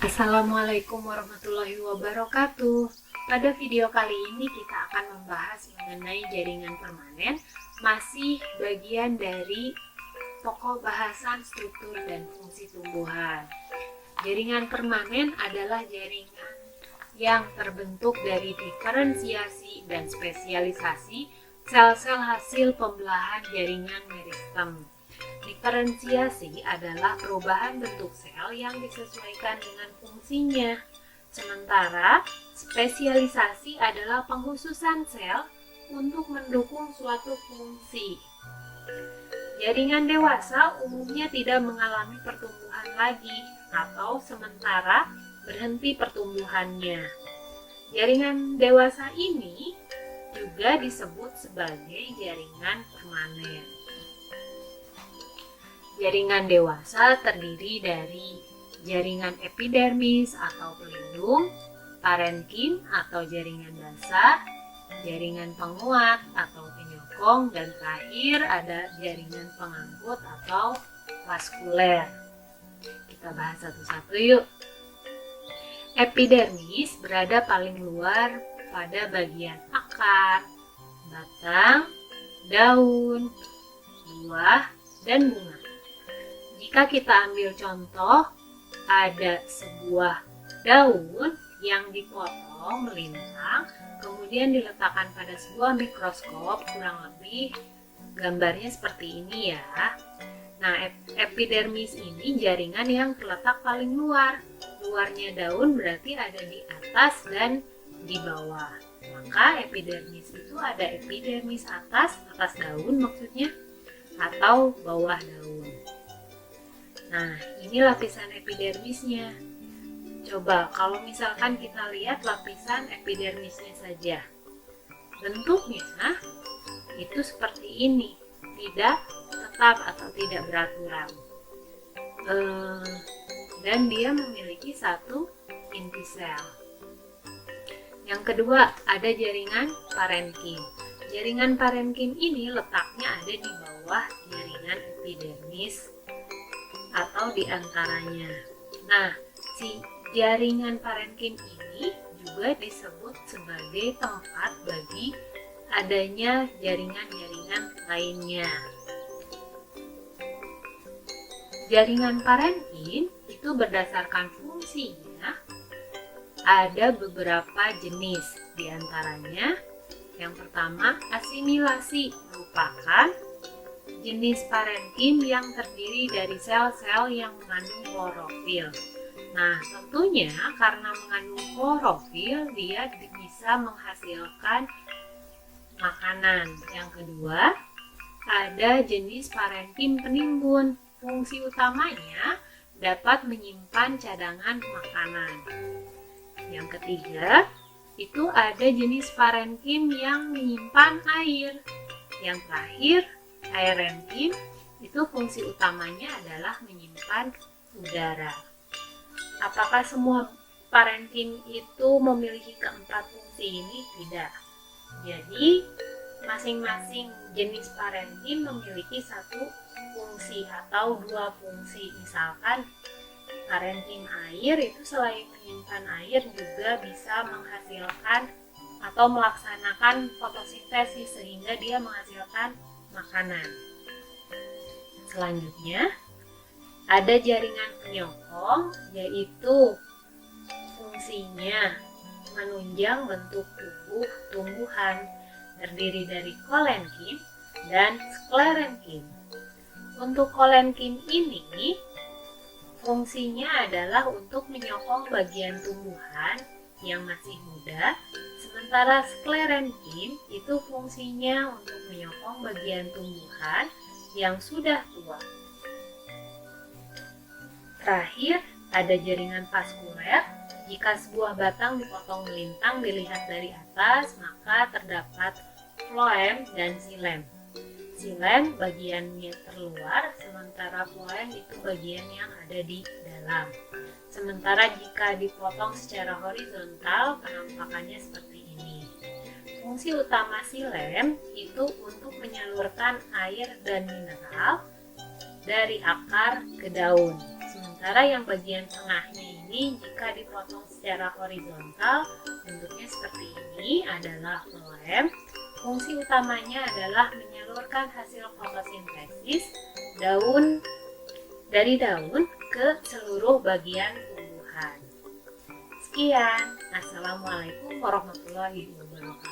Assalamualaikum warahmatullahi wabarakatuh. Pada video kali ini kita akan membahas mengenai jaringan permanen, masih bagian dari pokok bahasan struktur dan fungsi tumbuhan. Jaringan permanen adalah jaringan yang terbentuk dari diferensiasi dan spesialisasi sel-sel hasil pembelahan jaringan meristem. Diferensiasi adalah perubahan bentuk sel yang disesuaikan dengan fungsinya. Sementara spesialisasi adalah pengkhususan sel untuk mendukung suatu fungsi. Jaringan dewasa umumnya tidak mengalami pertumbuhan lagi atau sementara berhenti pertumbuhannya. Jaringan dewasa ini juga disebut sebagai jaringan permanen. Jaringan dewasa terdiri dari jaringan epidermis atau pelindung, parenkim atau jaringan dasar, jaringan penguat atau penyokong, dan terakhir ada jaringan pengangkut atau vaskuler. Kita bahas satu-satu yuk. Epidermis berada paling luar pada bagian akar, batang, daun, buah, dan bunga. Jika kita ambil contoh, ada sebuah daun yang dipotong melintang, kemudian diletakkan pada sebuah mikroskop, kurang lebih gambarnya seperti ini ya. Nah, epidermis ini jaringan yang terletak paling luar. Luarnya daun berarti ada di atas dan di bawah. Maka epidermis itu ada epidermis atas daun maksudnya, atau bawah daun. Nah, ini lapisan epidermisnya. Coba kalau misalkan kita lihat lapisan epidermisnya saja. Bentuknya itu seperti ini, tidak tetap atau tidak beraturan. Dan dia memiliki satu inti sel. Yang kedua, ada jaringan parenkim. Jaringan parenkim ini letaknya ada di bawah jaringan epidermis atau di antaranya. Nah, si jaringan parenkim ini juga disebut sebagai tempat bagi adanya jaringan-jaringan lainnya. Jaringan parenkim itu berdasarkan fungsinya ada beberapa jenis, di antaranya yang pertama asimilasi, merupakan jenis parenkim yang terdiri dari sel-sel yang mengandung klorofil. Nah, tentunya karena mengandung klorofil, dia bisa menghasilkan makanan. Yang kedua, ada jenis parenkim penimbun. Fungsi utamanya dapat menyimpan cadangan makanan. Yang ketiga, itu ada jenis parenkim yang menyimpan air. Yang terakhir, aerenkim itu fungsi utamanya adalah menyimpan udara. Apakah semua parenkim itu memiliki keempat fungsi ini? Tidak. Jadi, masing-masing jenis parenkim memiliki satu fungsi atau dua fungsi. Misalkan parenkim air itu selain menyimpan air juga bisa menghasilkan atau melaksanakan fotosintesis sehingga dia menghasilkan makanan. Selanjutnya ada jaringan penyokong, yaitu fungsinya menunjang bentuk tubuh tumbuhan, terdiri dari kolenkim dan sklerenkim. Untuk kolenkim ini fungsinya adalah untuk menyokong bagian tumbuhan yang masih muda, sementara sklerenkim itu fungsinya untuk menyokong bagian tumbuhan yang sudah tua. Terakhir, ada jaringan vaskuler. Jika sebuah batang dipotong melintang dilihat dari atas, maka terdapat floem dan xilem. Xilem bagiannya terluar, sementara floem itu bagian yang ada di dalam. Sementara jika dipotong secara horizontal, penampakannya seperti ini. Fungsi utama xilem itu untuk menyalurkan air dan mineral dari akar ke daun. Sementara yang bagian tengahnya ini jika dipotong secara horizontal, bentuknya seperti ini adalah phloem. Fungsi utamanya adalah menyalurkan hasil fotosintesis dari daun ke seluruh bagian tumbuhan. Sekian, Assalamualaikum warahmatullahi wabarakatuh.